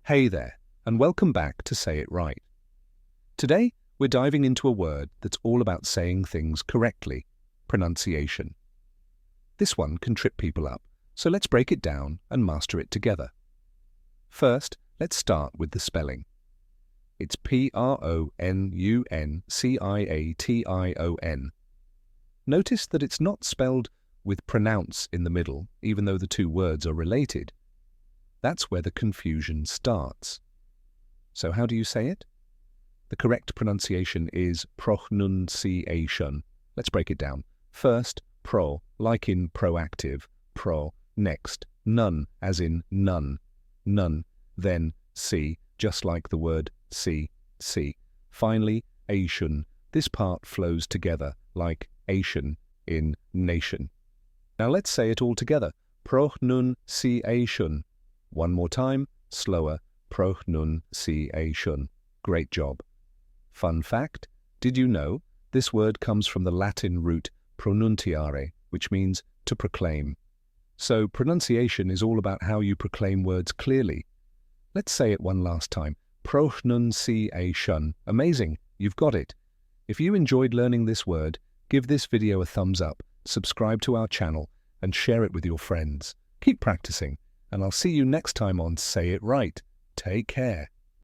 Hey there, and welcome back to Say It Right. Today, we're diving into a word that's all about saying things correctly, pronunciation. This one can trip people up, so let's break it down and master it together. First, let's start with the spelling. It's P-R-O-N-U-N-C-I-A-T-I-O-N. Notice that it's not spelled with pronounce in the middle, even though the two words are related. That's where the confusion starts. So how do you say it? The correct pronunciation is pronunciation. Let's break it down. First, pro, like in proactive, pro. Next, none, as in none, none. Then, see, just like the word see, see. Finally, ation. This part flows together, like Asian in nation. Now let's say it all together. Pronunciation. One more time, slower, pronunciation. Great job. Fun fact, did you know this word comes from the Latin root pronunciare, which means to proclaim. So pronunciation is all about how you proclaim words clearly. Let's say it one last time. Pronunciation. Amazing, you've got it. If you enjoyed learning this word, give this video a thumbs up, subscribe to our channel, and share it with your friends. Keep practicing. And I'll see you next time on Say It Right. Take care.